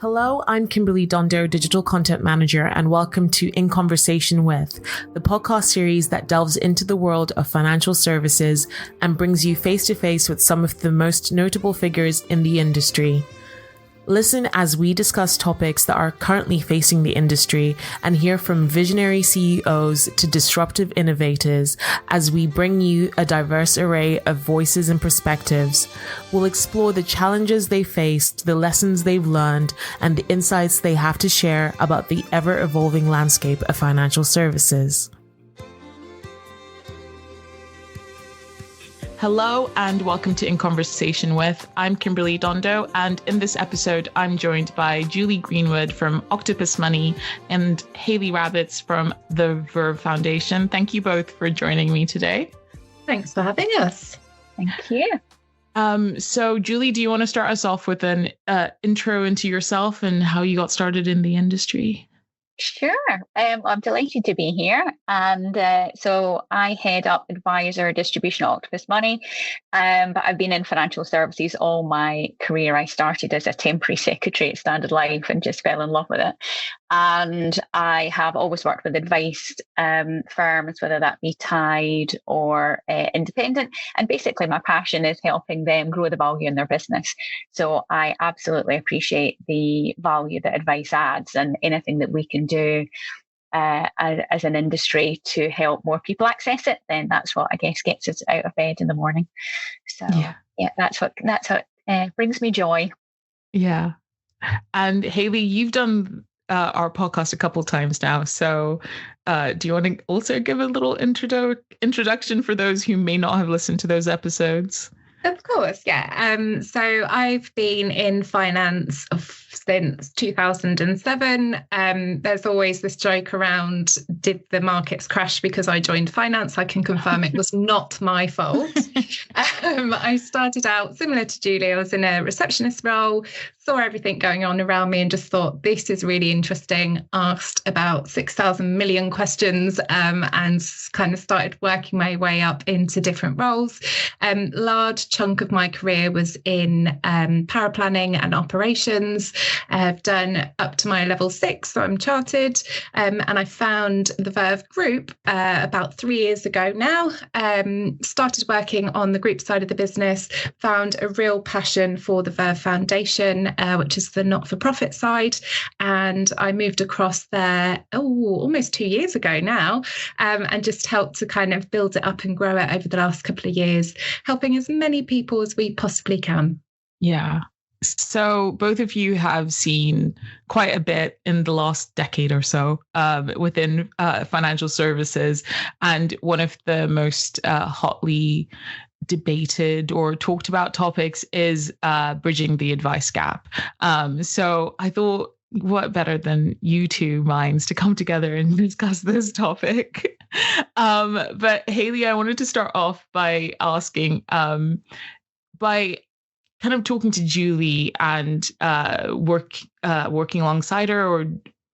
Hello, I'm Kimberley Dondo, Digital Content Manager, and welcome to In Conversation With, the podcast series that delves into the world of financial services and brings you face to face with some of the most notable figures in the industry. Listen as we discuss topics that are currently facing the industry and hear from visionary CEOs to disruptive innovators as we bring you a diverse array of voices and perspectives. We'll explore the challenges they faced, the lessons they've learned, and the insights they have to share about the ever-evolving landscape of financial services. Hello and welcome to In Conversation With. I'm Kimberley Dondo, and in this episode, I'm joined by Julie Greenwood from Octopus Money and Hayley Rabbets from the Verve Foundation. Thank you both for joining me today. Thanks for having us. Thank you. So Julie, do you want to start us off with an intro into yourself and how you got started in the industry? Sure. I'm delighted to be here. And so I head up advisor distribution at Octopus Money. But I've been in financial services all my career. I started as a temporary secretary at Standard Life and just fell in love with it. And I have always worked with advice firms, whether that be tied or independent. And basically my passion is helping them grow the value in their business. So I absolutely appreciate the value that advice adds and anything that we can do as an industry to help more people access it, then that's what I guess gets us out of bed in the morning. So yeah that's what brings me joy. Yeah. And Hayley, you've done our podcast a couple times now. So do you want to also give a little introduction for those who may not have listened to those episodes? Of course, yeah. So I've been in finance since 2007. There's always this joke around, did the markets crash because I joined finance? I can confirm it was not my fault. I started out similar to Julie. I was in a receptionist role, saw everything going on around me and just thought, this is really interesting. Asked about 6,000 million questions and kind of started working my way up into different roles. Large chunk of my career was in power planning and operations. I've done up to my level 6, so I'm chartered. And I found the Verve Group about 3 years ago now. Started working on the group side of the business, found a real passion for the Verve Foundation, which is the not-for-profit side. And I moved across there almost 2 years ago now, and just helped to kind of build it up and grow it over the last couple of years, helping as many people as we possibly can. Yeah. So both of you have seen quite a bit in the last decade or so within financial services. And one of the most hotly debated or talked about topics is bridging the advice gap. So I thought, what better than you two minds to come together and discuss this topic? But Hayley, I wanted to start off by asking, by kind of talking to Julie and working alongside her or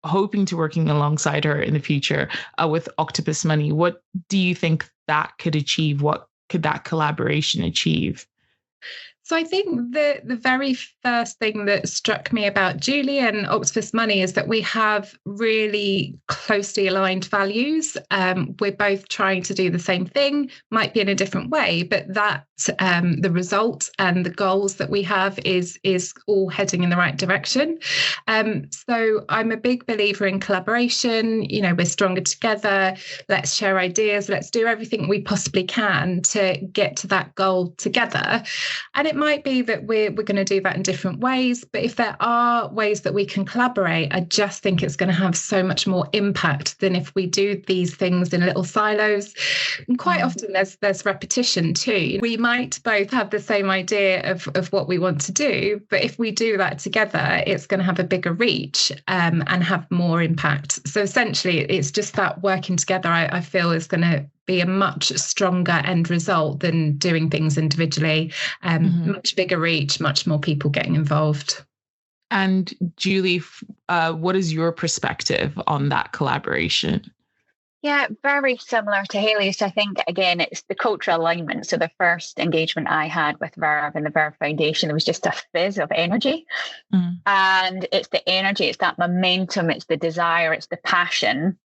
hoping to working alongside her in the future with Octopus Money. What do you think that could achieve? What could that collaboration achieve? So I think the very first thing that struck me about Julie and Octopus Money is that we have really closely aligned values. We're both trying to do the same thing, might be in a different way, but that the result and the goals that we have is all heading in the right direction. So I'm a big believer in collaboration. You know, we're stronger together. Let's share ideas. Let's do everything we possibly can to get to that goal together. And it might be that we're going to do that in different ways, but if there are ways that we can collaborate, I just think it's going to have so much more impact than if we do these things in little silos. And quite often there's repetition too. We might both have the same idea of what we want to do, but if we do that together, it's going to have a bigger reach and have more impact. So essentially, it's just that working together, I feel, is going to be a much stronger end result than doing things individually. Much bigger reach, much more people getting involved. And Julie, what is your perspective on that collaboration? Yeah, very similar to Hayley's. I think, again, it's the cultural alignment. So the first engagement I had with Verve and the Verve Foundation, there was just a fizz of energy. Mm. And it's the energy, it's that momentum, it's the desire, it's the passion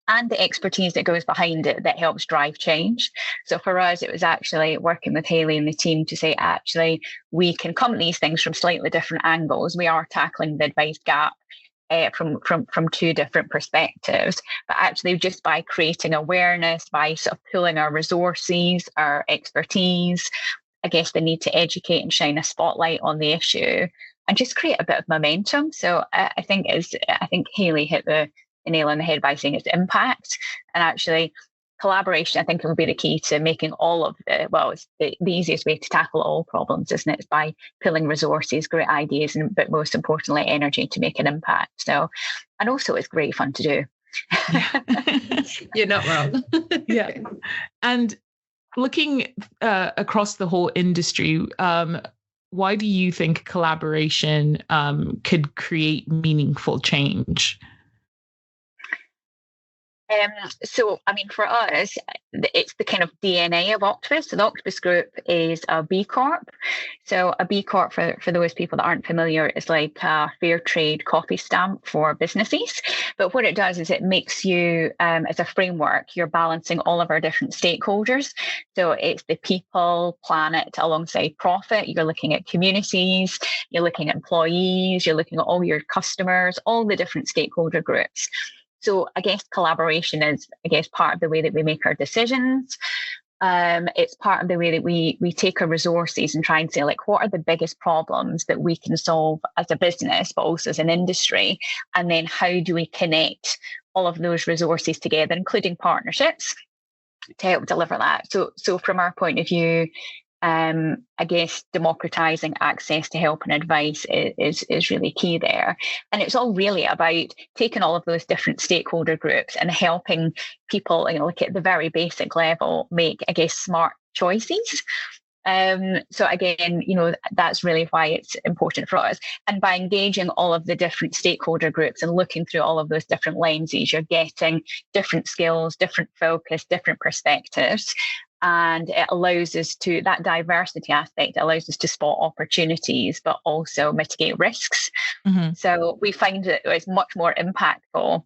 and the expertise that goes behind it that helps drive change. So for us, it was actually working with Hayley and the team to say, actually, we can come at these things from slightly different angles. We are tackling the advice gap from two different perspectives, but actually just by creating awareness, by sort of pulling our resources, our expertise, I guess the need to educate and shine a spotlight on the issue and just create a bit of momentum. So I think Hayley hit the nail on the head by saying its impact, and actually collaboration, I think, will be the key to making all of it's the easiest way to tackle all problems, isn't it? It's by pulling resources, great ideas, but most importantly, energy to make an impact. So, and also it's great fun to do. You're not wrong. Yeah. And looking across the whole industry, why do you think collaboration could create meaningful change? So, I mean, for us, it's the kind of DNA of Octopus. So the Octopus Group is a B Corp. So a B Corp, for those people that aren't familiar, is like a fair trade coffee stamp for businesses. But what it does is it makes you, as a framework, you're balancing all of our different stakeholders. So it's the people, planet, alongside profit. You're looking at communities, you're looking at employees, you're looking at all your customers, all the different stakeholder groups. So I guess collaboration is, part of the way that we make our decisions. It's part of the way that we take our resources and try and say, like, what are the biggest problems that we can solve as a business, but also as an industry? And then how do we connect all of those resources together, including partnerships, to help deliver that? So from our point of view, I guess democratizing access to help and advice is really key there. And it's all really about taking all of those different stakeholder groups and helping people, like at the very basic level, make, smart choices. So again, that's really why it's important for us. And by engaging all of the different stakeholder groups and looking through all of those different lenses, you're getting different skills, different focus, different perspectives. And it allows us to, that diversity aspect allows us to spot opportunities, but also mitigate risks. Mm-hmm. So we find that it's much more impactful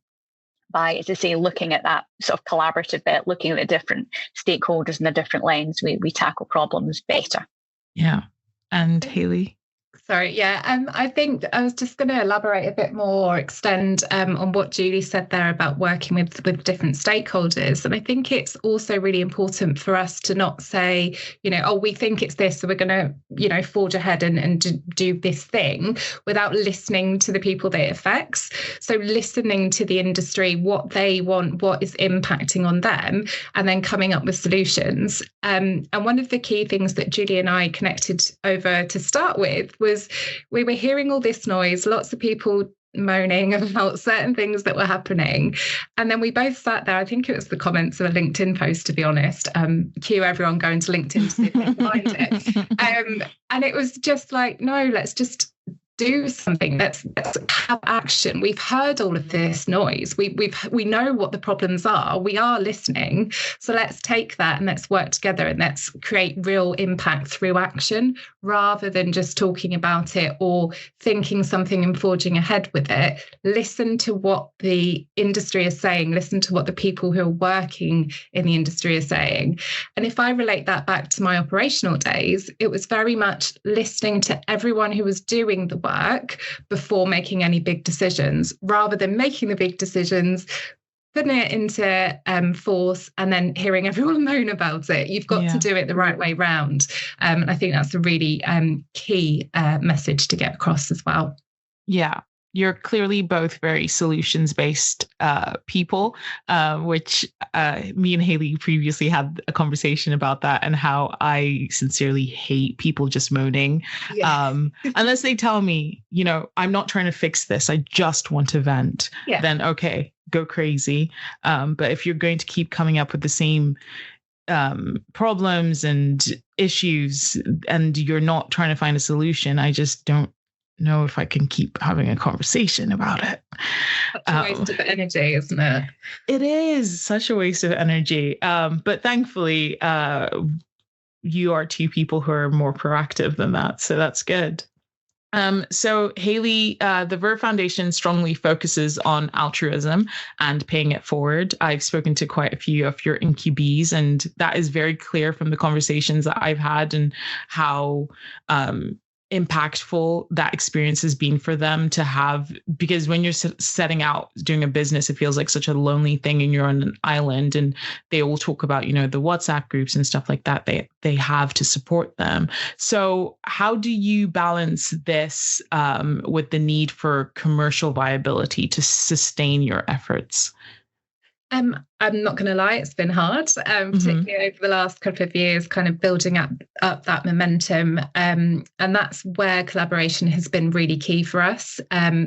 by, as I say, looking at that sort of collaborative bit, looking at the different stakeholders and the different lens, we tackle problems better. Yeah. And Hayley? Sorry, yeah. I think I was just going to elaborate a bit more, extend on what Julie said there about working with different stakeholders. And I think it's also really important for us to not say, we think it's this, so we're going to, forge ahead and do this thing without listening to the people that it affects. So listening to the industry, what they want, what is impacting on them, and then coming up with solutions. And one of the key things that Julie and I connected over to start with was we were hearing all this noise, lots of people moaning about certain things that were happening. And then we both sat there, I think it was the comments of a LinkedIn post, to be honest, cue everyone going to LinkedIn to see if they can find it. And it was just like, no, let's just do something. Let's have action. We've heard all of this noise. We know what the problems are. We are listening. So let's take that and let's work together and let's create real impact through action rather than just talking about it or thinking something and forging ahead with it. Listen to what the industry is saying. Listen to what the people who are working in the industry are saying. And if I relate that back to my operational days, it was very much listening to everyone who was doing the work before making any big decisions, rather than making the big decisions, putting it into force and then hearing everyone moan about it. You've got to do it the right way round. And I think that's a really key message to get across as well. Yeah. You're clearly both very solutions-based people, which me and Hayley previously had a conversation about that and how I sincerely hate people just moaning. Yeah. Unless they tell me, I'm not trying to fix this, I just want to vent, then okay, go crazy. But if you're going to keep coming up with the same problems and issues and you're not trying to find a solution, I just don't know if I can keep having a conversation about it. Such a waste of energy, isn't it? It is such a waste of energy. But thankfully, you are two people who are more proactive than that. So that's good. So Hayley, the Verve Foundation strongly focuses on altruism and paying it forward. I've spoken to quite a few of your incubees, and that is very clear from the conversations that I've had and how impactful that experience has been for them to have, because when you're setting out doing a business, it feels like such a lonely thing and you're on an island, and they all talk about, you know, the WhatsApp groups and stuff like that they have to support them. So how do you balance this with the need for commercial viability to sustain your efforts? I'm not going to lie, it's been hard, particularly over the last couple of years, kind of building up that momentum. And that's where collaboration has been really key for us.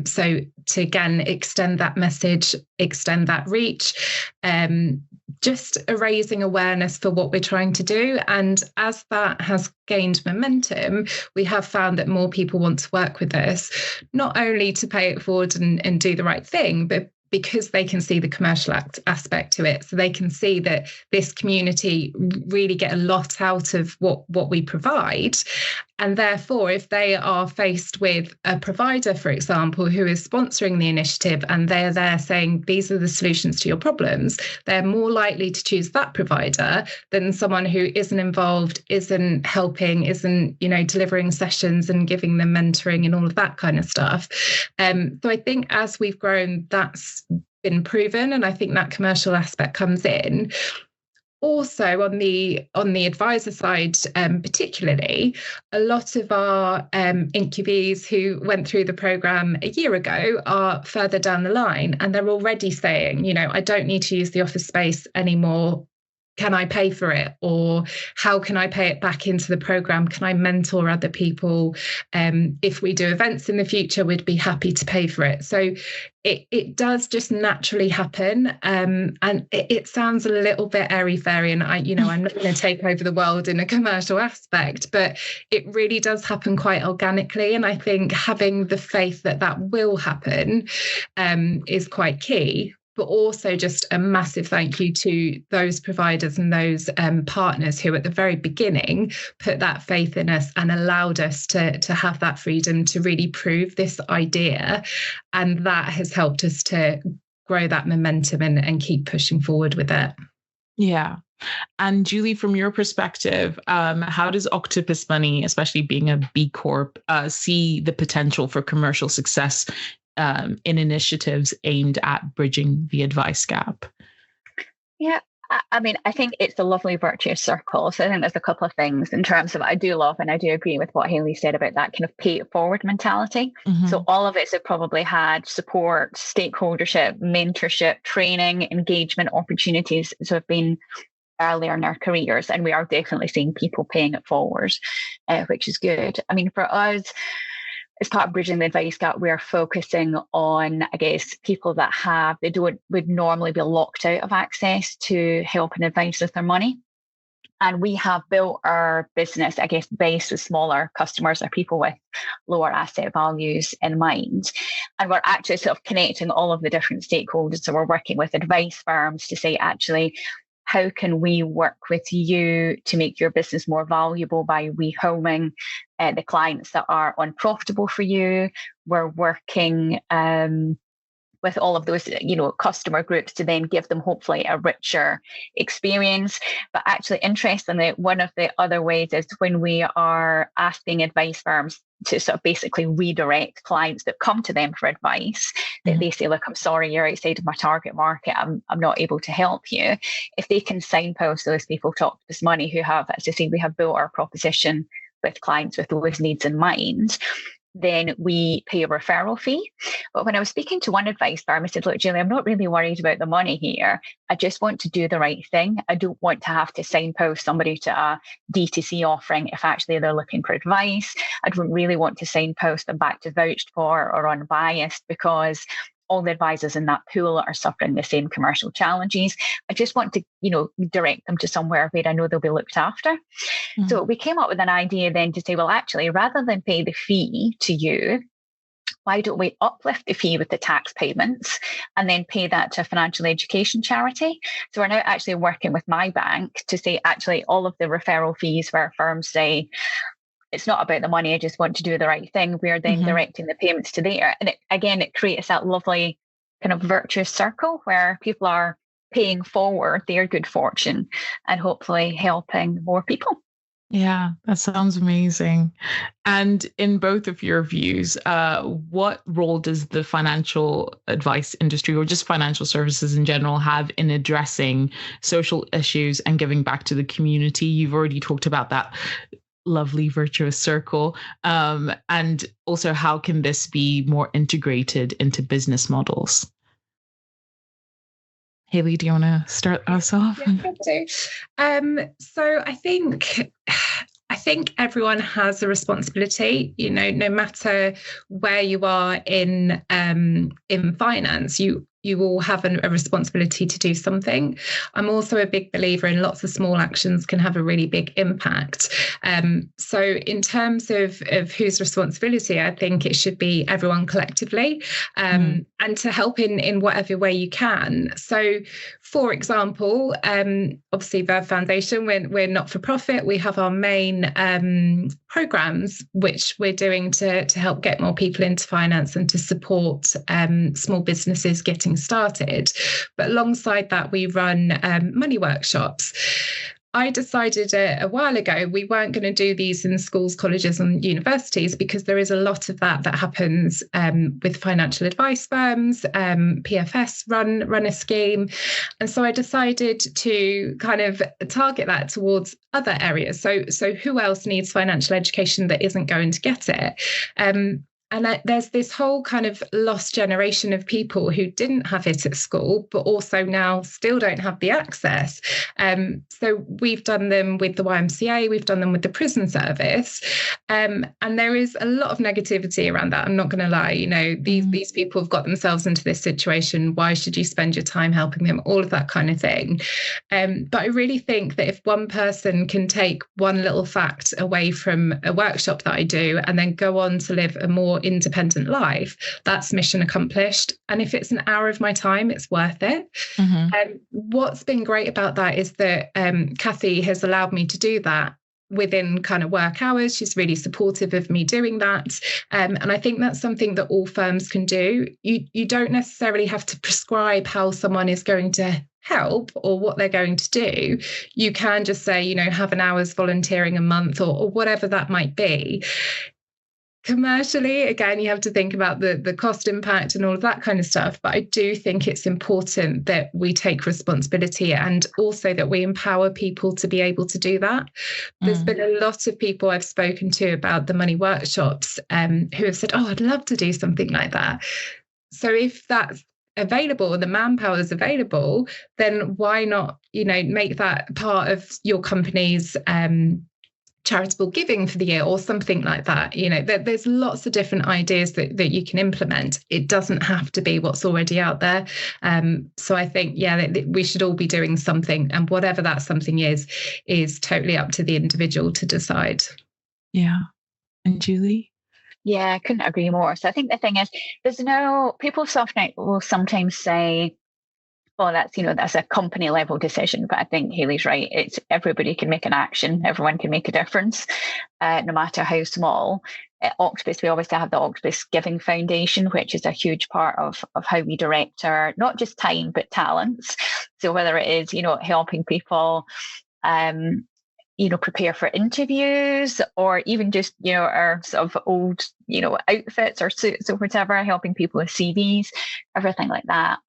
So to, again, extend that message, extend that reach, just raising awareness for what we're trying to do. And as that has gained momentum, we have found that more people want to work with us, not only to pay it forward and do the right thing, but because they can see the commercial aspect to it. So they can see that this community really get a lot out of what we provide. And therefore, if they are faced with a provider, for example, who is sponsoring the initiative and they're there saying, these are the solutions to your problems, they're more likely to choose that provider than someone who isn't involved, isn't helping, isn't, you know, delivering sessions and giving them mentoring and all of that kind of stuff. So I think as we've grown, that's been proven. And I think that commercial aspect comes in. Also, on the advisor side, particularly, a lot of our incubees who went through the program a year ago are further down the line, and they're already saying, you know, I don't need to use the office space anymore. Can I pay for it? Or how can I pay it back into the program? Can I mentor other people? If we do events in the future, we'd be happy to pay for it. So it does just naturally happen. And it sounds a little bit airy-fairy, and I'm not going to take over the world in a commercial aspect, but it really does happen quite organically. And I think having the faith that that will happen is quite key. But also just a massive thank you to those providers and those partners who at the very beginning put that faith in us and allowed us to have that freedom to really prove this idea. And that has helped us to grow that momentum and keep pushing forward with it. Yeah. And Julie, from your perspective, how does Octopus Money, especially being a B Corp, see the potential for commercial success in initiatives aimed at bridging the advice gap? Yeah, I mean, I think it's a lovely virtuous circle. So I think there's a couple of things in terms of, I do love and I do agree with what Hayley said about that kind of pay it forward mentality. Mm-hmm. So all of us have probably had support, stakeholdership, mentorship, training, engagement opportunities that have been earlier in our careers. And we are definitely seeing people paying it forward, which is good. I mean, for us, as part of bridging the advice gap, we're focusing on, I guess, people that would normally be locked out of access to help and advice with their money. And we have built our business, I guess, based with smaller customers or people with lower asset values in mind. And we're actually sort of connecting all of the different stakeholders. So we're working with advice firms to say, actually, how can we work with you to make your business more valuable by rehoming the clients that are unprofitable for you? We're working with all of those, customer groups to then give them hopefully a richer experience. But actually, interestingly, one of the other ways is when we are asking advice firms to sort of basically redirect clients that come to them for advice, that they say, look, I'm sorry, you're outside of my target market. I'm not able to help you. If they can signpost those people to Octopus Money who have, as I say, we have built our proposition with clients with those needs in mind, then we pay a referral fee. But when I was speaking to one advice firm, I said, look, Julie, I'm not really worried about the money here. I just want to do the right thing. I don't want to have to signpost somebody to a D2C offering if actually they're looking for advice. I don't really want to signpost them back to vouched for or unbiased, because all the advisors in that pool are suffering the same commercial challenges. I just want to, direct them to somewhere where I know they'll be looked after. Mm-hmm. So we came up with an idea then to say, well, actually, rather than pay the fee to you, why don't we uplift the fee with the tax payments and then pay that to a financial education charity? So we're now actually working with my bank to say, actually, all of the referral fees where firms say, it's not about the money, I just want to do the right thing, we're then directing the payments to there. And it creates that lovely kind of virtuous circle where people are paying forward their good fortune and hopefully helping more people. Yeah, that sounds amazing. And in both of your views, what role does the financial advice industry or just financial services in general have in addressing social issues and giving back to the community? You've already talked about that lovely virtuous circle. And also, how can this be more integrated into business models? Hayley, do you want to start us off? Yeah, I do. So I think everyone has a responsibility, no matter where you are in finance, you all have a responsibility to do something. I'm also a big believer in lots of small actions can have a really big impact. So in terms of whose responsibility, I think it should be everyone collectively, and to help in whatever way you can. So for example, obviously Verve Foundation, we're not for profit. We have our main programs, which we're doing to help get more people into finance and to support small businesses getting started. But alongside that, we run money workshops. I decided a while ago we weren't going to do these in schools, colleges and universities because there is a lot of that happens with financial advice firms. PFS run a scheme. And so I decided to kind of target that towards other areas. So who else needs financial education that isn't going to get it? And there's this whole kind of lost generation of people who didn't have it at school, but also now still don't have the access. So we've done them with the YMCA, we've done them with the prison service. And there is a lot of negativity around that. I'm not going to lie, these people have got themselves into this situation. Why should you spend your time helping them? All of that kind of thing. But I really think that if one person can take one little fact away from a workshop that I do and then go on to live a more independent life, that's mission accomplished. And if it's an hour of my time, it's worth it. What's been great about that is that Kathy has allowed me to do that within kind of work hours. She's really supportive of me doing that. And I think that's something that all firms can do. You don't necessarily have to prescribe how someone is going to help or what they're going to do. You can just say, have an hour's volunteering a month or whatever that might be. Commercially, again, you have to think about the cost impact and all of that kind of stuff. But I do think it's important that we take responsibility and also that we empower people to be able to do that. There's been a lot of people I've spoken to about the money workshops who have said, oh, I'd love to do something like that. So if that's available and the manpower is available, then why not, make that part of your company's charitable giving for the year or something like that. There's lots of different ideas that you can implement. It doesn't have to be what's already out there. So I think, we should all be doing something, and whatever that something is totally up to the individual to decide. Yeah. And Julie? Yeah, I couldn't agree more. So I think the thing is, people will sometimes say, well, that's a company level decision. But I think Hayley's right. It's everybody can make an action. Everyone can make a difference, no matter how small. At Octopus, we obviously have the Octopus Giving Foundation, which is a huge part of how we direct our, not just time, but talents. So whether it is, helping people, prepare for interviews, or even just, our sort of old, outfits or suits or whatever, helping people with CVs, everything like that.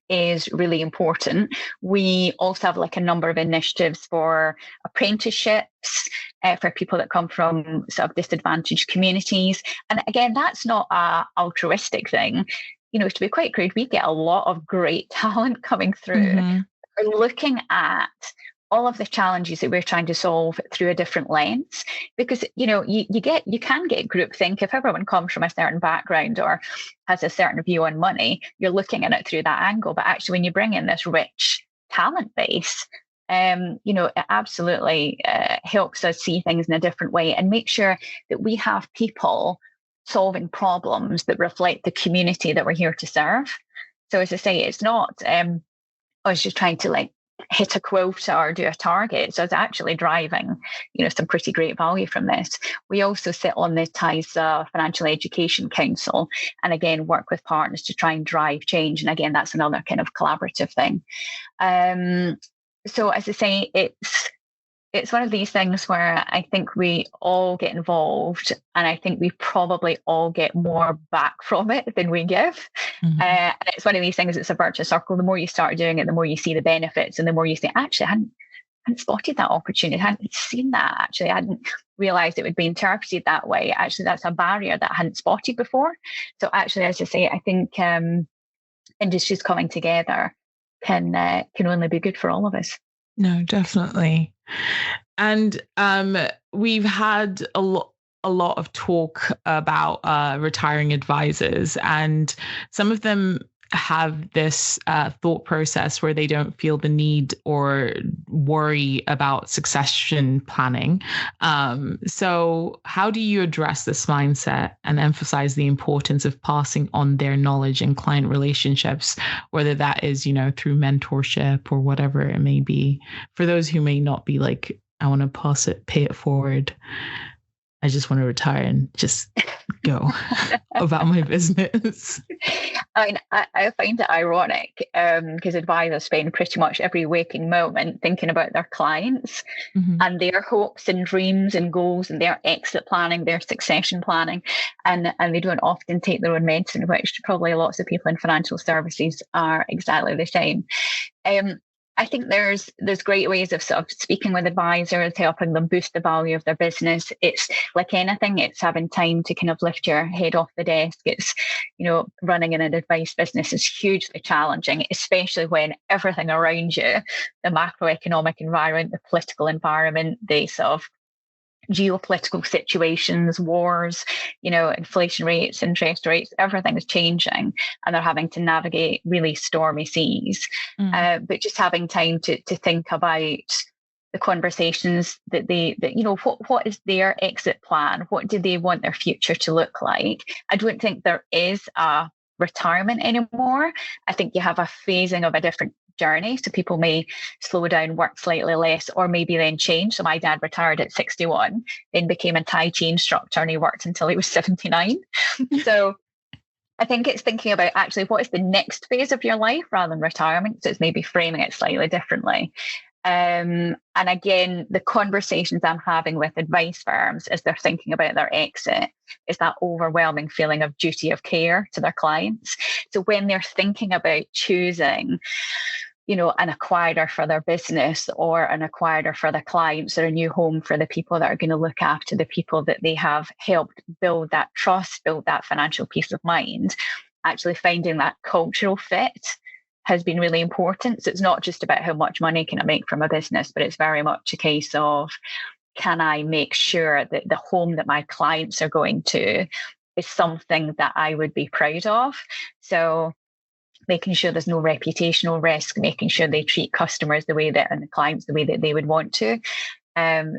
Is really important. We also have a number of initiatives for apprenticeships for people that come from sort of disadvantaged communities. And again, that's not a altruistic thing. To be quite crude, we get a lot of great talent coming through. We're looking at all of the challenges that we're trying to solve through a different lens, because you can get groupthink if everyone comes from a certain background or has a certain view on money. You're looking at it through that angle, but actually when you bring in this rich talent base, it absolutely helps us see things in a different way and make sure that we have people solving problems that reflect the community that we're here to serve. So as I say, it's not, I was just trying to like hit a quota or do a target. So it's actually driving, some pretty great value from this. We also sit on the TISA Financial Education Council, and again, work with partners to try and drive change. And again, that's another kind of collaborative thing. So as I say, it's one of these things where I think we all get involved, and I think we probably all get more back from it than we give. Mm-hmm. And it's one of these things, it's a virtuous circle. The more you start doing it, the more you see the benefits, and the more you think, actually, I hadn't spotted that opportunity, I hadn't seen that, actually, I hadn't realised it would be interpreted that way. Actually, that's a barrier that I hadn't spotted before. So actually, as I say, I think industries coming together can only be good for all of us. No, definitely. And we've had a lot of talk about retiring advisors, and some of them have this thought process where they don't feel the need or worry about succession planning. So how do you address this mindset and emphasize the importance of passing on their knowledge and client relationships, whether that is, through mentorship or whatever it may be, for those who may not be like, I want to pay it forward, I just want to retire and just go about my business. I mean, I find it ironic because advisors spend pretty much every waking moment thinking about their clients, mm-hmm. and their hopes and dreams and goals and their exit planning, their succession planning, and they don't often take their own medicine, which probably lots of people in financial services are exactly the same. I think there's great ways of sort of speaking with advisors, helping them boost the value of their business. It's like anything, it's having time to kind of lift your head off the desk. It's, running an advice business is hugely challenging, especially when everything around you, the macroeconomic environment, the political environment, the sort of geopolitical situations, wars, inflation rates, interest rates, everything is changing, and they're having to navigate really stormy seas. But just having time to think about the conversations that what is their exit plan? What do they want their future to look like? I don't think there is a retirement anymore. I think you have a phasing of a different journey. So people may slow down, work slightly less, or maybe then change. So my dad retired at 61, then became a Tai Chi instructor, and he worked until he was 79. So I think it's thinking about actually what is the next phase of your life rather than retirement. So it's maybe framing it slightly differently. And again, the conversations I'm having with advice firms as they're thinking about their exit is that overwhelming feeling of duty of care to their clients. So when they're thinking about choosing, an acquirer for their business, or an acquirer for their clients, or a new home for the people that are going to look after the people that they have helped build that trust, build that financial peace of mind, actually finding that cultural fit has been really important. So it's not just about how much money can I make from a business, but it's very much a case of, can I make sure that the home that my clients are going to is something that I would be proud of? So making sure there's no reputational risk, making sure they treat customers the way that, and the clients the way that they would want to.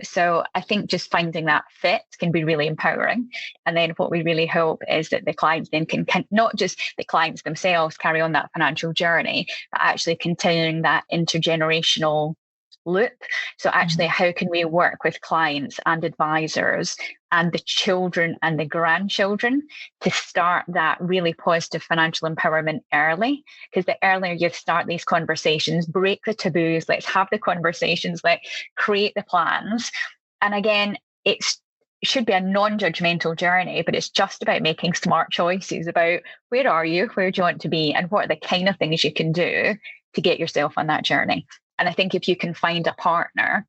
So I think just finding that fit can be really empowering. And then what we really hope is that the clients then can not just the clients themselves carry on that financial journey, but actually continuing that intergenerational loop. So actually, how can we work with clients and advisors and the children and the grandchildren to start that really positive financial empowerment early? Because the earlier you start these conversations, break the taboos, let's have the conversations, let's create the plans. And again, it should be a non-judgmental journey, but it's just about making smart choices about where are you, where do you want to be, and what are the kind of things you can do to get yourself on that journey. And I think if you can find a partner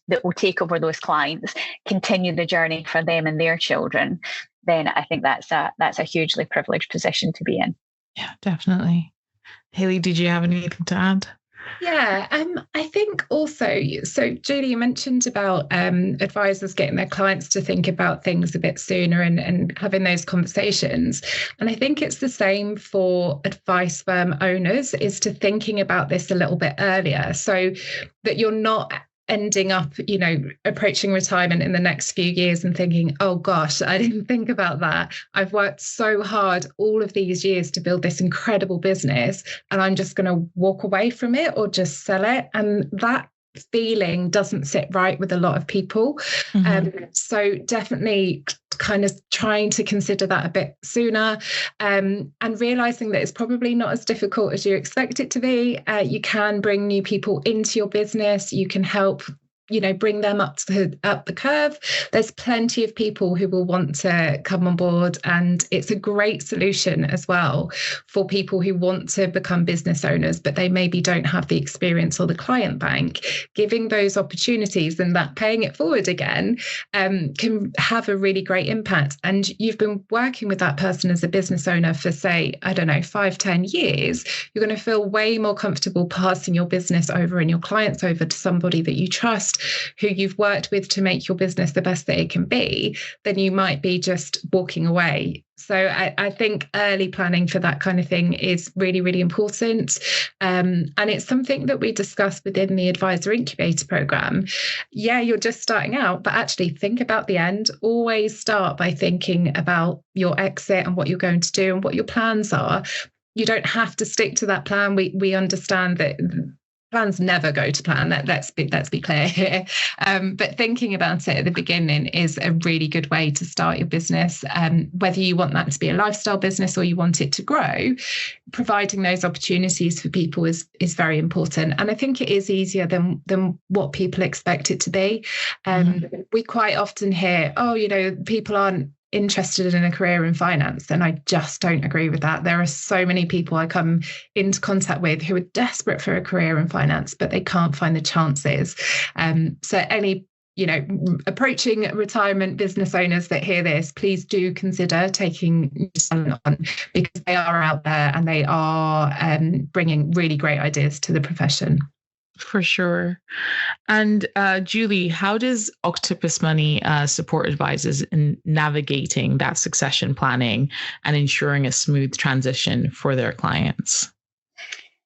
that will take over those clients, continue the journey for them and their children, then I think that's a hugely privileged position to be in. Yeah, definitely. Hayley, did you have anything to add? Yeah, I think also, so Julie, you mentioned about advisors getting their clients to think about things a bit sooner and having those conversations. And I think it's the same for advice firm owners, is to thinking about this a little bit earlier, so that you're not ending up, approaching retirement in the next few years and thinking, oh gosh, I didn't think about that. I've worked so hard all of these years to build this incredible business, and I'm just going to walk away from it or just sell it. And that feeling doesn't sit right with a lot of people. So definitely kind of trying to consider that a bit sooner, and realizing that it's probably not as difficult as you expect it to be. You can bring new people into your business. You can help bring them up the curve. There's plenty of people who will want to come on board, and it's a great solution as well for people who want to become business owners, but they maybe don't have the experience or the client bank. Giving those opportunities and that paying it forward again can have a really great impact. And you've been working with that person as a business owner for, say, 5-10 years. You're going to feel way more comfortable passing your business over and your clients over to somebody that you trust, who you've worked with to make your business the best that it can be, then you might be just walking away. So I think early planning for that kind of thing is really, really important. And it's something that we discuss within the Advisor Incubator program. Yeah, you're just starting out, but actually think about the end. Always start by thinking about your exit and what you're going to do and what your plans are. You don't have to stick to that plan. We understand that plans never go to plan. Let's be clear here. But thinking about it at the beginning is a really good way to start your business. Whether you want that to be a lifestyle business or you want it to grow, providing those opportunities for people is very important. And I think it is easier than what people expect it to be. We quite often hear, people aren't interested in a career in finance, and I just don't agree with that. There are so many people I come into contact with who are desperate for a career in finance, but they can't find the chances. So any approaching retirement business owners that hear this, please do consider taking someone on, because they are out there and they are bringing really great ideas to the profession. For sure. And Julie, how does Octopus Money support advisors in navigating that succession planning and ensuring a smooth transition for their clients?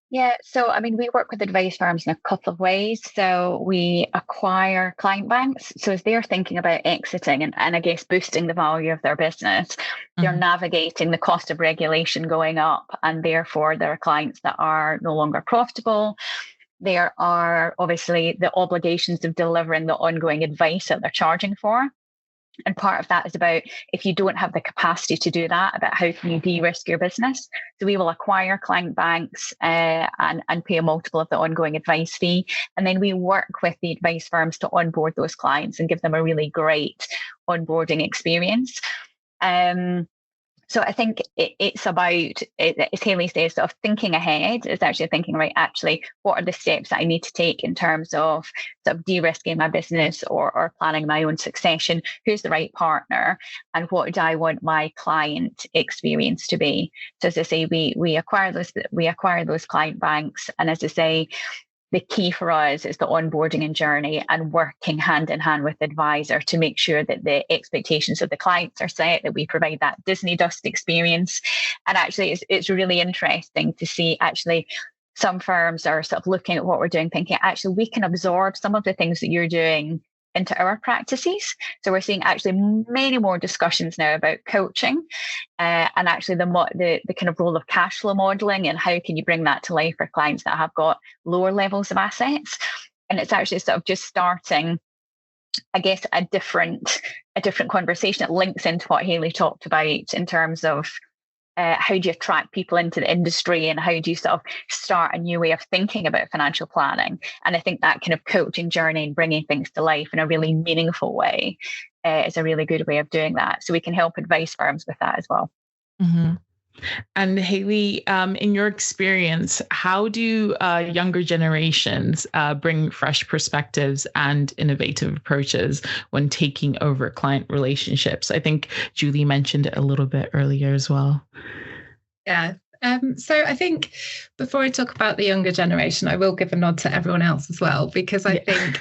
Yeah, so we work with advice firms in a couple of ways. So we acquire client banks. So as they're thinking about exiting and I guess boosting the value of their business, they're navigating the cost of regulation going up, and therefore there are clients that are no longer profitable. There are obviously the obligations of delivering the ongoing advice that they're charging for. And part of that is about, if you don't have the capacity to do that, about how can you de-risk your business. So we will acquire client banks and pay a multiple of the ongoing advice fee. And then we work with the advice firms to onboard those clients and give them a really great onboarding experience. So I think it's about, as Hayley says, sort of thinking ahead. It's actually thinking, right, actually, what are the steps that I need to take in terms of sort of de-risking my business or planning my own succession? Who's the right partner? And what do I want my client experience to be? So as I say, we acquire those client banks. And as I say, the key for us is the onboarding and journey, and working hand in hand with the advisor to make sure that the expectations of the clients are set, that we provide that Disney dust experience. And actually, it's really interesting to see, actually, some firms are sort of looking at what we're doing, thinking, actually, we can absorb some of the things that you're doing into our practices. So we're seeing actually many more discussions now about coaching and actually the kind of role of cash flow modeling, and how can you bring that to life for clients that have got lower levels of assets. And it's actually sort of just starting, I guess, a different conversation that links into what Hayley talked about in terms of how do you attract people into the industry, and how do you sort of start a new way of thinking about financial planning. And I think that kind of coaching journey and bringing things to life in a really meaningful way is a really good way of doing that. So we can help advice firms with that as well. Mm-hmm. And Hayley, in your experience, how do younger generations bring fresh perspectives and innovative approaches when taking over client relationships? I think Julie mentioned it a little bit earlier as well. Yeah. So I think before I talk about the younger generation, I will give a nod to everyone else as well, because I think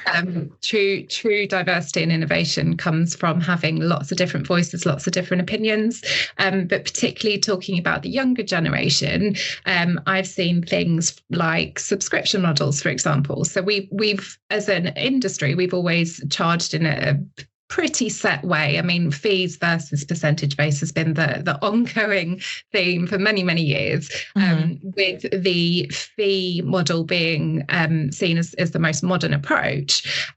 true diversity and innovation comes from having lots of different voices, lots of different opinions. But particularly talking about the younger generation, I've seen things like subscription models, for example. So we've as an industry, we've always charged in a pretty set way. I mean, fees versus percentage base has been the ongoing theme for many, many years, with the fee model being seen as the most modern approach.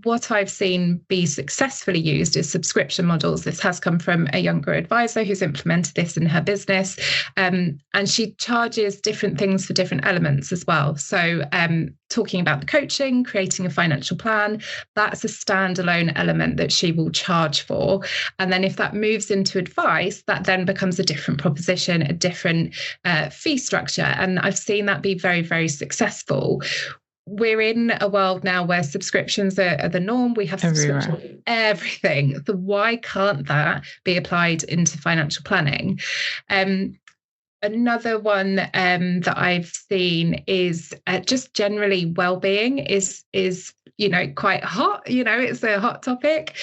What I've seen be successfully used is subscription models. This has come from a younger advisor who's implemented this in her business, and she charges different things for different elements as well. So talking about the coaching, creating a financial plan, that's a standalone element that she will charge for. And then if that moves into advice, that then becomes a different proposition, a different fee structure. And I've seen that be very, very successful. We're in a world now where subscriptions are the norm. We have subscriptions for everything. So why can't that be applied into financial planning? Another one that I've seen is just generally well-being is quite hot. It's a hot topic.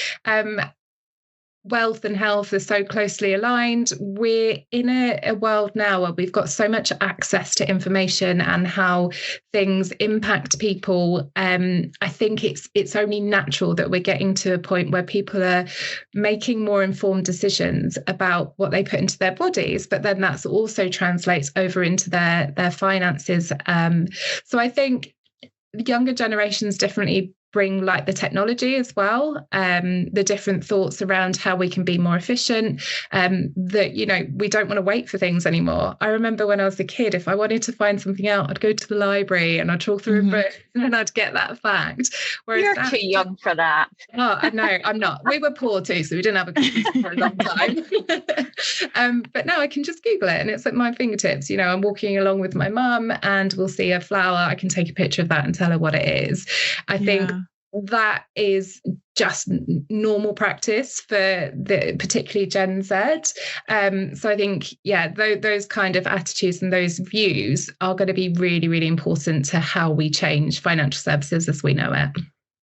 Wealth and health are so closely aligned. We're in a world now where we've got so much access to information and how things impact people. I think it's only natural that we're getting to a point where people are making more informed decisions about what they put into their bodies, but then that's also translates over into their finances. So I think younger generations definitely bring like the technology as well, the different thoughts around how we can be more efficient, that, we don't want to wait for things anymore. I remember when I was a kid, if I wanted to find something out, I'd go to the library and I'd trawl through a book and I'd get that fact. Whereas you're too young for that. Oh, I know, I'm not. We were poor too, so we didn't have a computer for a long time. But now I can just Google it and it's at my fingertips. I'm walking along with my mum and we'll see a flower. I can take a picture of that and tell her what it is. I think that is just normal practice for particularly Gen Z. So I think, those kind of attitudes and those views are going to be really, really important to how we change financial services as we know it.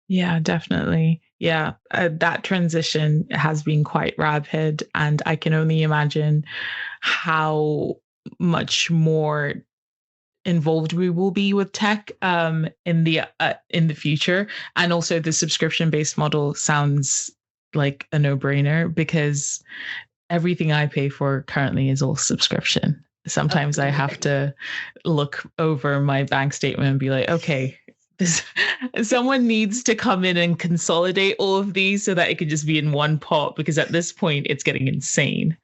Yeah, definitely. Yeah, that transition has been quite rapid, and I can only imagine how much more involved we will be with tech in the future. And also the subscription-based model sounds like a no-brainer, because everything I pay for currently is all subscription. Sometimes I have to look over my bank statement and be like, okay, someone needs to come in and consolidate all of these so that it could just be in one pot, because at this point it's getting insane.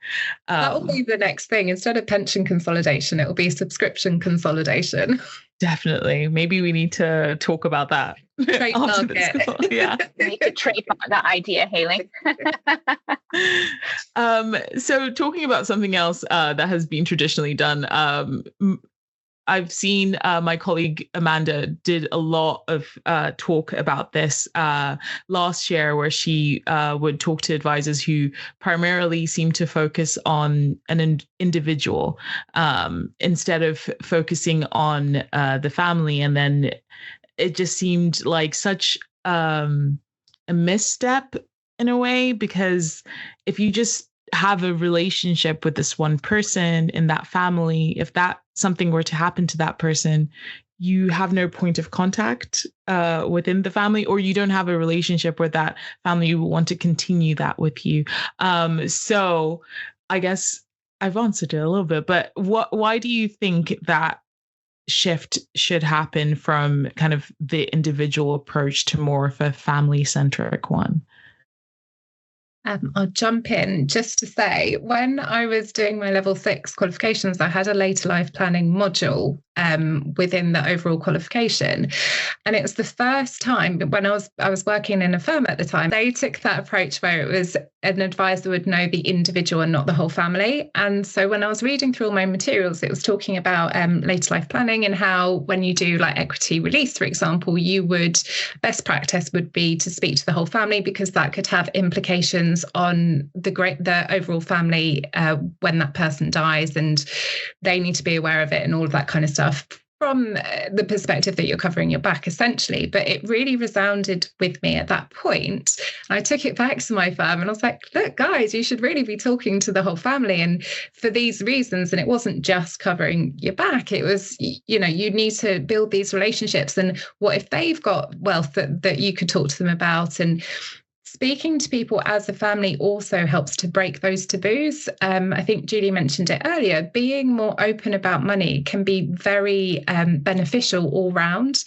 That will be the next thing. Instead of pension consolidation, it will be subscription consolidation. Definitely. Maybe we need to talk about that. Trademark it. Yeah. We need to trademark that idea, Hayley. So talking about something else that has been traditionally done, I've seen my colleague Amanda did a lot of talk about this last year, where she would talk to advisors who primarily seem to focus on an individual instead of focusing on the family. And then it just seemed like such a misstep in a way, because if you just have a relationship with this one person in that family, if that something were to happen to that person, you have no point of contact within the family, or you don't have a relationship with that family. You want to continue that with you. So I guess I've answered it a little bit, but why do you think that shift should happen from kind of the individual approach to more of a family-centric one? I'll jump in just to say, when I was doing my level 6 qualifications, I had a later life planning module. within the overall qualification. And it was the first time when I was working in a firm at the time, they took that approach where it was an advisor would know the individual and not the whole family. And so when I was reading through all my materials, it was talking about later life planning and how when you do like equity release, for example, best practice would be to speak to the whole family, because that could have implications on the overall family when that person dies, and they need to be aware of it and all of that kind of stuff from the perspective that you're covering your back, essentially. But it really resounded with me at that point. I took it back to my firm and I was like, look, guys, you should really be talking to the whole family, and for these reasons. And it wasn't just covering your back. It was, you need to build these relationships. And what if they've got wealth that you could talk to them about? And speaking to people as a family also helps to break those taboos. I think Julie mentioned it earlier. Being more open about money can be very beneficial all round.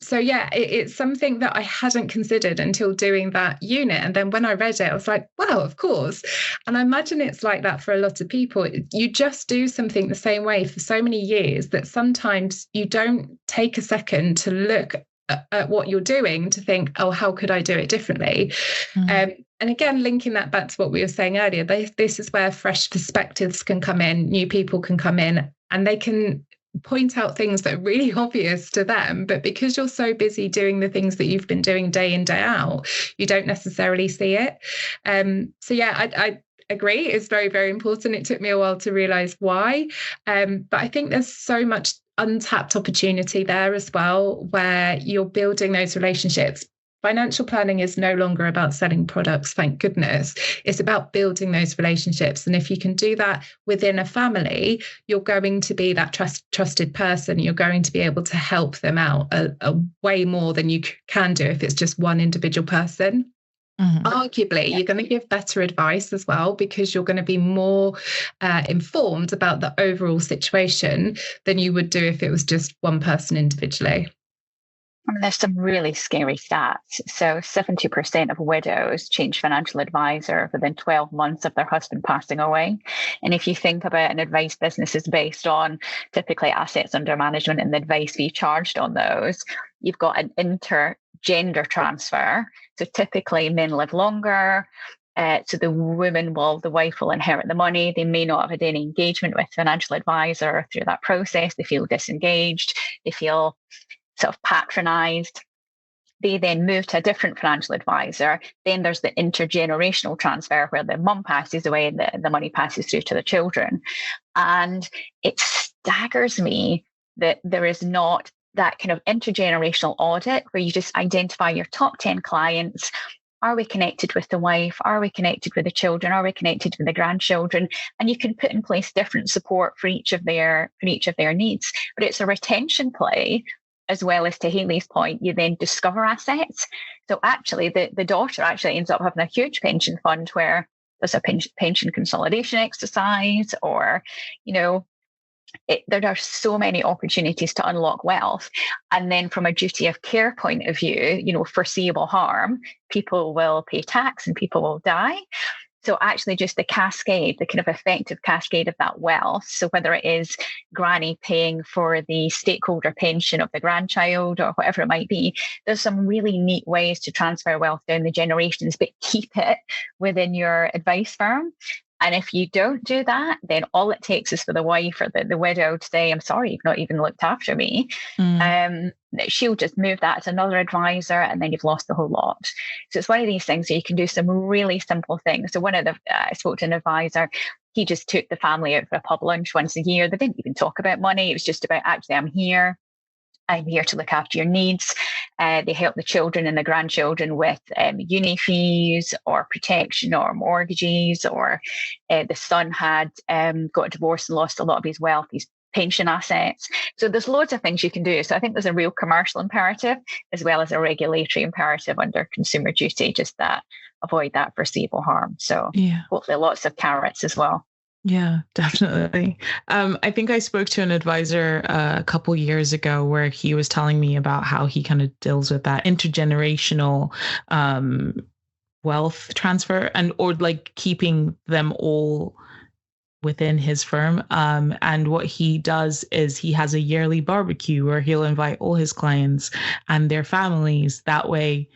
So yeah, it's something that I hadn't considered until doing that unit. And then when I read it, I was like, wow, of course. And I imagine it's like that for a lot of people. You just do something the same way for so many years that sometimes you don't take a second to look at what you're doing to think, oh, how could I do it differently? And again, linking that back to what we were saying earlier, this is where fresh perspectives can come in, new people can come in, and they can point out things that are really obvious to them, but because you're so busy doing the things that you've been doing day in, day out, you don't necessarily see it. So yeah, I agree, it's very, very important. It took me a while to realize why, but I think there's so much untapped opportunity there as well, where you're building those relationships. Financial planning is no longer about selling products, thank goodness. It's about building those relationships. And if you can do that within a family, you're going to be that trusted person. You're going to be able to help them out a way more than you can do if it's just one individual person. Mm-hmm. Arguably, you're going to give better advice as well, because you're going to be more informed about the overall situation than you would do if it was just one person individually. And there's some really scary stats. So 70% of widows change financial advisor within 12 months of their husband passing away. And if you think about an advice business is based on typically assets under management and the advice fee charged on those, you've got an intergender transfer. So typically men live longer. So the wife will inherit the money. They may not have had any engagement with financial advisor through that process. They feel disengaged. They feel sort of patronized. They then move to a different financial advisor. Then there's the intergenerational transfer where the mum passes away and the money passes through to the children. And it staggers me that there is not that kind of intergenerational audit where you just identify your top 10 clients. Are we connected with the wife? Are we connected with the children? Are we connected with the grandchildren? And you can put in place different support for each of their needs. But it's a retention play, as well as, to Hayley's point, you then discover assets. So actually, the daughter actually ends up having a huge pension fund where there's a pension consolidation exercise, or, there are so many opportunities to unlock wealth. And then from a duty of care point of view, foreseeable harm, people will pay tax and people will die. So actually just the cascade, the kind of effective cascade of that wealth. So whether it is granny paying for the stakeholder pension of the grandchild or whatever it might be, there's some really neat ways to transfer wealth down the generations, but keep it within your advice firm. And if you don't do that, then all it takes is for the wife or the widow to say, I'm sorry, you've not even looked after me. She'll just move that to another advisor, and then you've lost the whole lot. So it's one of these things where you can do some really simple things. So I spoke to an advisor. He just took the family out for a pub lunch once a year. They didn't even talk about money. It was just about, actually, I'm here to look after your needs. They help the children and the grandchildren with uni fees or protection or mortgages, or the son had got a divorce and lost a lot of his wealth, his pension assets. So there's loads of things you can do. So I think there's a real commercial imperative as well as a regulatory imperative under consumer duty, just that avoid that foreseeable harm. So hopefully lots of carrots as well. Yeah, definitely. I think I spoke to an advisor a couple years ago where he was telling me about how he kind of deals with that intergenerational wealth transfer or like keeping them all within his firm. And what he does is he has a yearly barbecue where he'll invite all his clients and their families. That way,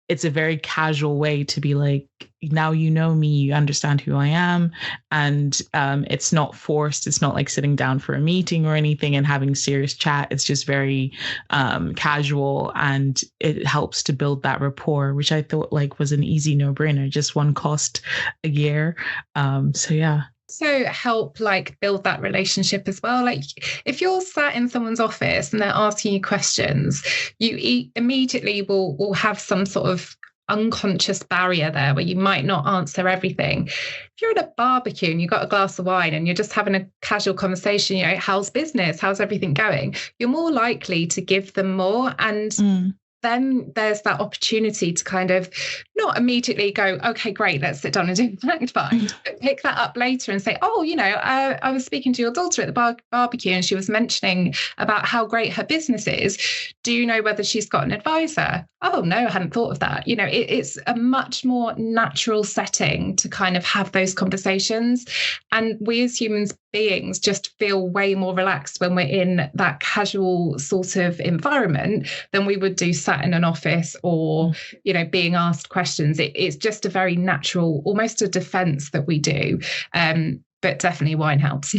it's a very casual way to be like, now you know me, you understand who I am. And it's not forced. It's not like sitting down for a meeting or anything and having serious chat. It's just very casual, and it helps to build that rapport, which I thought like was an easy no-brainer, just one cost a year. So yeah. So help like build that relationship as well. Like if you're sat in someone's office and they're asking you questions, you immediately will have some sort of unconscious barrier there where you might not answer everything. If you're at a barbecue and you've got a glass of wine and you're just having a casual conversation, you know, how's business? How's everything going? You're more likely to give them more. And then there's that opportunity to kind of not immediately go, okay, great, let's sit down and do fact find, but pick that up later and say, oh, you know, I was speaking to your daughter at the barbecue and she was mentioning about how great her business is. Do you know whether she's got an advisor? Oh, no, I hadn't thought of that. You know, it's a much more natural setting to kind of have those conversations. And we as human beings just feel way more relaxed when we're in that casual sort of environment than we would do sat in an office or, you know, being asked questions. It's just a very natural, almost a defense that we do. But definitely wine helps.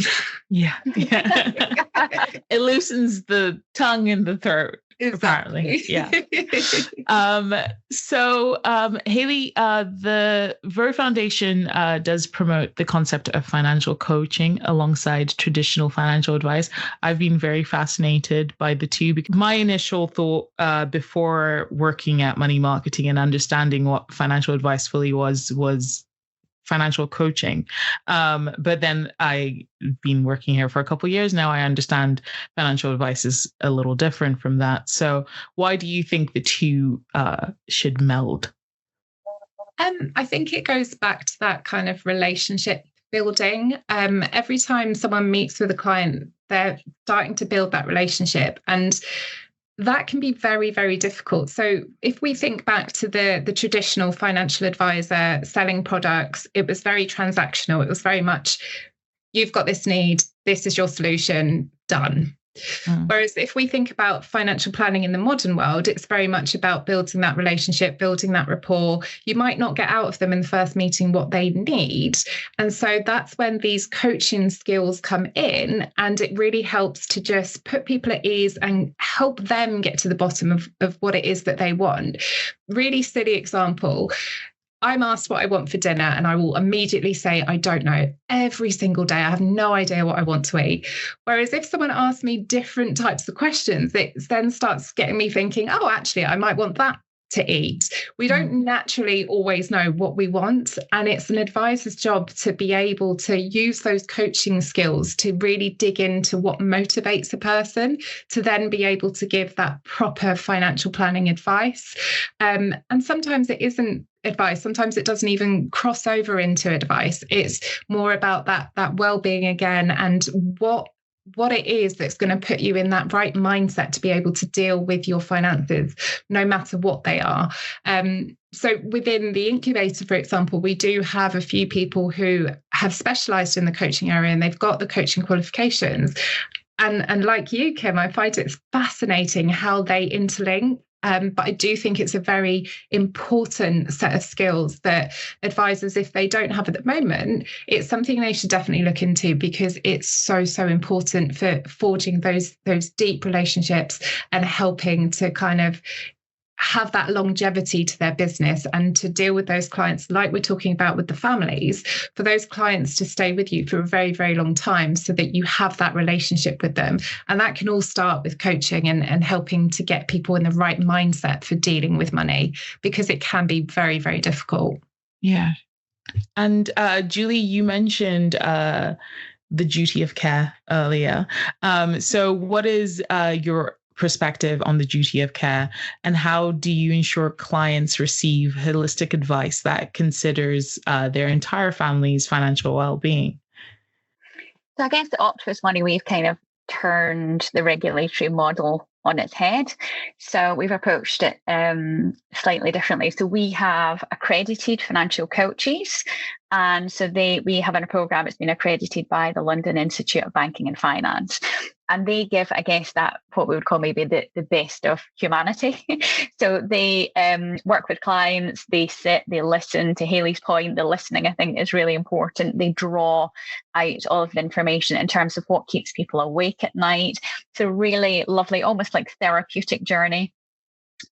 Yeah. It loosens the tongue in the throat. Exactly. Apparently. Yeah. So Hayley, the Verve Foundation does promote the concept of financial coaching alongside traditional financial advice. I've been very fascinated by the two, because my initial thought before working at Money Marketing and understanding what financial advice fully was financial coaching. But then I've been working here for a couple of years now. I understand financial advice is a little different from that. So why do you think the two should meld? I think it goes back to that kind of relationship building. Every time someone meets with a client, they're starting to build that relationship, and that can be very, very difficult. So if we think back to the traditional financial advisor selling products, it was very transactional. It was very much, you've got this need, this is your solution, done. Whereas if we think about financial planning in the modern world, it's very much about building that relationship, building that rapport. You might not get out of them in the first meeting what they need. And so that's when these coaching skills come in, and it really helps to just put people at ease and help them get to the bottom of what it is that they want. Really silly example. I'm asked what I want for dinner and I will immediately say, I don't know. Every single day, I have no idea what I want to eat. Whereas if someone asks me different types of questions, it then starts getting me thinking, oh, actually, I might want that to eat. We don't naturally always know what we want. And it's an advisor's job to be able to use those coaching skills to really dig into what motivates a person to then be able to give that proper financial planning advice. And sometimes it isn't advice. Sometimes it doesn't even cross over into advice. It's more about that well-being again, and what it is that's going to put you in that right mindset to be able to deal with your finances, no matter what they are. So within the incubator, for example, we do have a few people who have specialised in the coaching area and they've got the coaching qualifications. And like you, Kim, I find it's fascinating how they interlink. But I do think it's a very important set of skills that advisors, if they don't have at the moment, it's something they should definitely look into, because it's so, so important for forging those deep relationships and helping to kind of have that longevity to their business and to deal with those clients like we're talking about with the families, for those clients to stay with you for a very, very long time so that you have that relationship with them. And that can all start with coaching and helping to get people in the right mindset for dealing with money, because it can be very, very difficult. Yeah. And Julie, you mentioned the duty of care earlier. So what is your perspective on the duty of care, and how do you ensure clients receive holistic advice that considers their entire family's financial well-being? So I guess at Octopus Money, we've kind of turned the regulatory model on its head. So we've approached it slightly differently. So we have accredited financial coaches And so we have a program that's been accredited by the London Institute of Banking and Finance. And they give, I guess, that what we would call maybe the best of humanity. So they work with clients, they sit, they listen. To Hayley's point, the listening, I think, is really important. They draw out all of the information in terms of what keeps people awake at night. So really lovely, almost like therapeutic journey.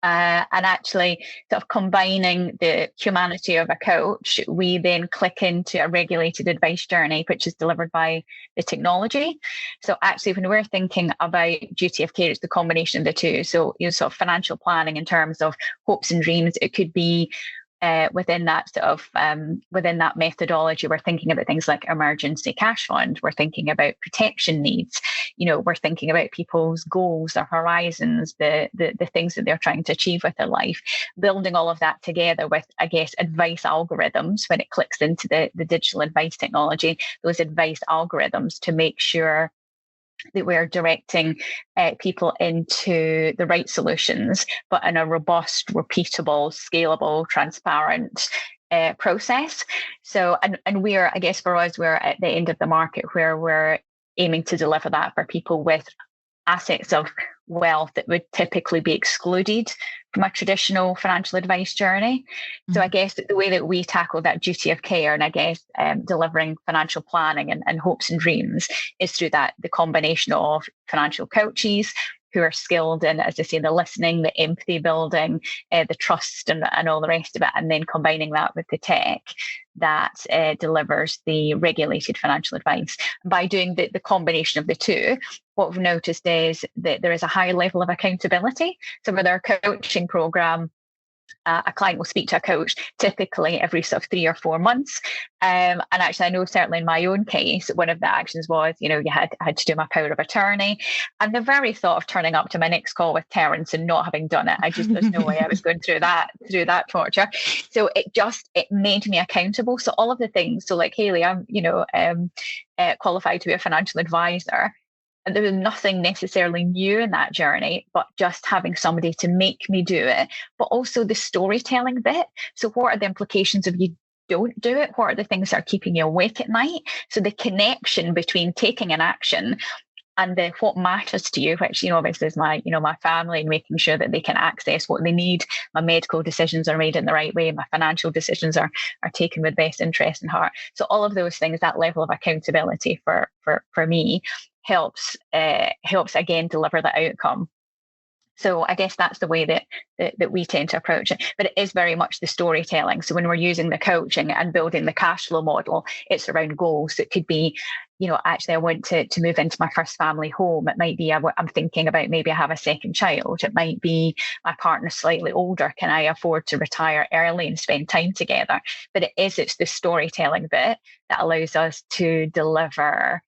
And actually sort of combining the humanity of a coach, we then click into a regulated advice journey, which is delivered by the technology. So actually, when we're thinking about duty of care, it's the combination of the two. So, sort of financial planning in terms of hopes and dreams, it could be within that sort of within that methodology, we're thinking about things like emergency cash fund. We're thinking about protection needs. We're thinking about people's goals, their horizons, the things that they're trying to achieve with their life. Building all of that together with, I guess, advice algorithms when it clicks into the digital advice technology. Those advice algorithms to make sure that we're directing people into the right solutions, but in a robust, repeatable, scalable, transparent process. So, and we're, I guess for us, we're at the end of the market where we're aiming to deliver that for people with assets of wealth that would typically be excluded from a traditional financial advice journey. Mm-hmm. So I guess the way that we tackle that duty of care and I guess delivering financial planning and hopes and dreams is through the combination of financial coaches who are skilled in, as I say, the listening, the empathy building, the trust and all the rest of it, and then combining that with the tech that delivers the regulated financial advice. By doing the combination of the two, what we've noticed is that there is a high level of accountability. So with our coaching program, a client will speak to a coach typically every sort of 3 or 4 months. And actually, I know certainly in my own case, one of the actions was, you had to do my power of attorney. And the very thought of turning up to my next call with Terence and not having done it, there's no way I was going through that torture. So it made me accountable. So all of the things, so like Hayley, I'm, qualified to be a financial advisor. And there was nothing necessarily new in that journey, but just having somebody to make me do it, but also the storytelling bit. So what are the implications if you don't do it? What are the things that are keeping you awake at night? So the connection between taking an action and what matters to you, which, obviously is my family and making sure that they can access what they need. My medical decisions are made in the right way. My financial decisions are taken with best interest in heart. So all of those things, that level of accountability for me helps again deliver the outcome. So I guess that's the way that we tend to approach it. But it is very much the storytelling. So when we're using the coaching and building the cash flow model, it's around goals. It could be, actually I want to move into my first family home. It might be I'm thinking about maybe I have a second child. It might be my partner's slightly older. Can I afford to retire early and spend time together? But it's the storytelling bit that allows us to deliver,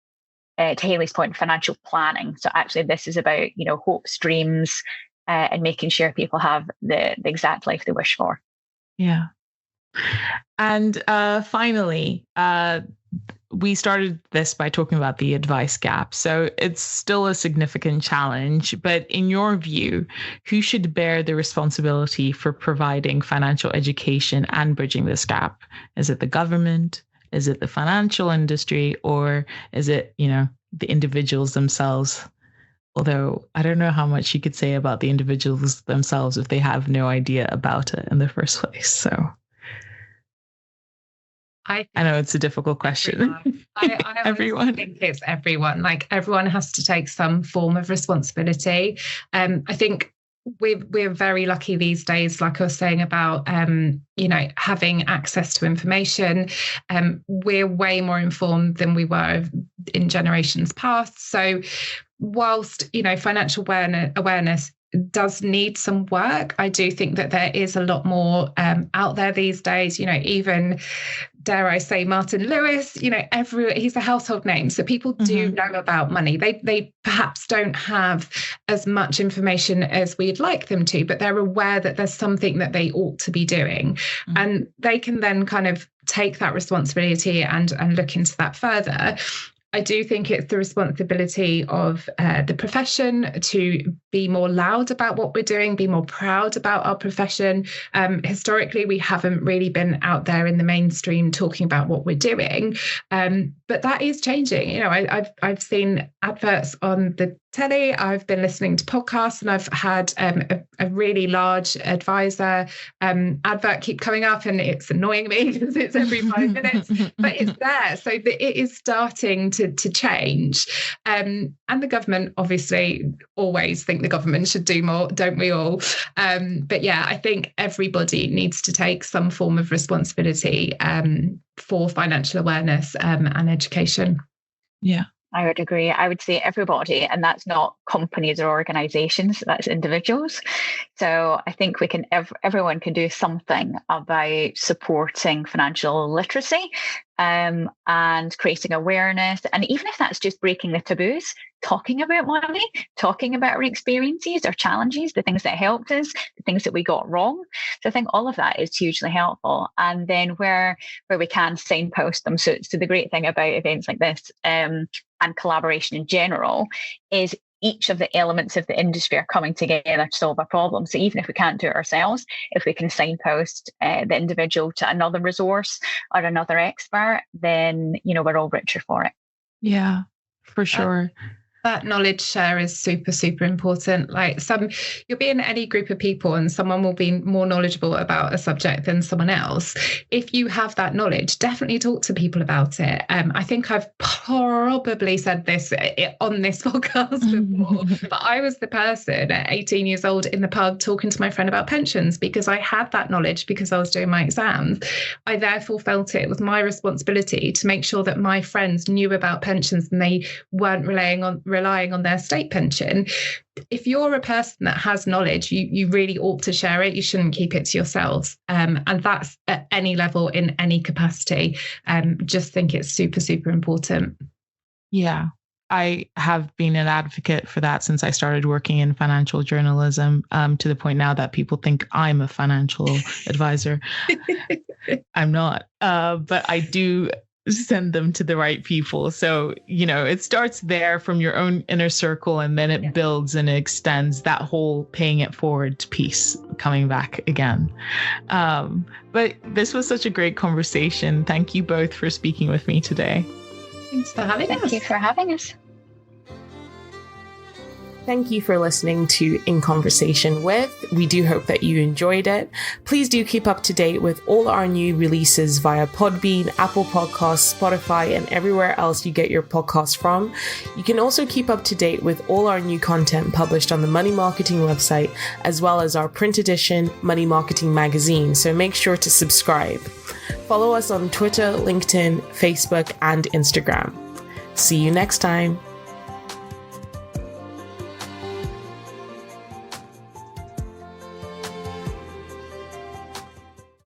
to Hayley's point, financial planning. So actually this is about, hopes, dreams, and making sure people have the exact life they wish for. Yeah. And finally, we started this by talking about the advice gap. So it's still a significant challenge, but in your view, who should bear the responsibility for providing financial education and bridging this gap? Is it the government? Is it the financial industry, or is it, the individuals themselves? Although I don't know how much you could say about the individuals themselves if they have no idea about it in the first place. So I know it's a difficult question. I think it's everyone. Like everyone has to take some form of responsibility. I think we're very lucky these days, like I was saying about, having access to information. We're way more informed than we were in generations past. So whilst, financial awareness does need some work, I do think that there is a lot more out there these days, even, dare I say, Martin Lewis, he's a household name. So people do know about money. They perhaps don't have as much information as we'd like them to, but they're aware that there's something that they ought to be doing. And they can then kind of take that responsibility and look into that further. I do think it's the responsibility of the profession to be more loud about what we're doing, be more proud about our profession. Historically, we haven't really been out there in the mainstream talking about what we're doing, but that is changing. I've seen adverts on the telly, I've been listening to podcasts, and I've had a really large advisor advert keep coming up, and it's annoying me because it's every 5 minutes, but it's there. So it is starting to change. And the government obviously always think the government should do more, don't we all? But yeah, I think everybody needs to take some form of responsibility for financial awareness and education. Yeah. I would agree. I would say everybody, and that's not companies or organizations, that's individuals. So I think everyone can do something about supporting financial literacy and creating awareness. And even if that's just breaking the taboos, talking about money, talking about our experiences, our challenges, the things that helped us, the things that we got wrong. So I think all of that is hugely helpful. And then where we can signpost them. So the great thing about events like this and collaboration in general is each of the elements of the industry are coming together to solve a problem. So even if we can't do it ourselves, if we can signpost the individual to another resource or another expert, then, we're all richer for it. Yeah, for sure. That knowledge share is super, super important. You'll be in any group of people and someone will be more knowledgeable about a subject than someone else. If you have that knowledge, definitely talk to people about it. I think I've probably said this on this podcast before, but I was the person at 18 years old in the pub talking to my friend about pensions because I had that knowledge because I was doing my exams. I therefore felt it was my responsibility to make sure that my friends knew about pensions and they weren't relying on their state pension. If you're a person that has knowledge, you really ought to share it. You shouldn't keep it to yourselves. And that's at any level, in any capacity. Just think it's super, super important. Yeah. I have been an advocate for that since I started working in financial journalism, to the point now that people think I'm a financial advisor. I'm not, but I do send them to the right people. So, it starts there from your own inner circle, and then it builds and it extends that whole paying it forward piece coming back again. But this was such a great conversation. Thank you both for speaking with me today. Thanks for having us. Thank you for having us. Thank you for listening to In Conversation With. We do hope that you enjoyed it. Please do keep up to date with all our new releases via Podbean, Apple Podcasts, Spotify, and everywhere else you get your podcasts from. You can also keep up to date with all our new content published on the Money Marketing website, as well as our print edition Money Marketing magazine. So make sure to subscribe. Follow us on Twitter, LinkedIn, Facebook, and Instagram. See you next time.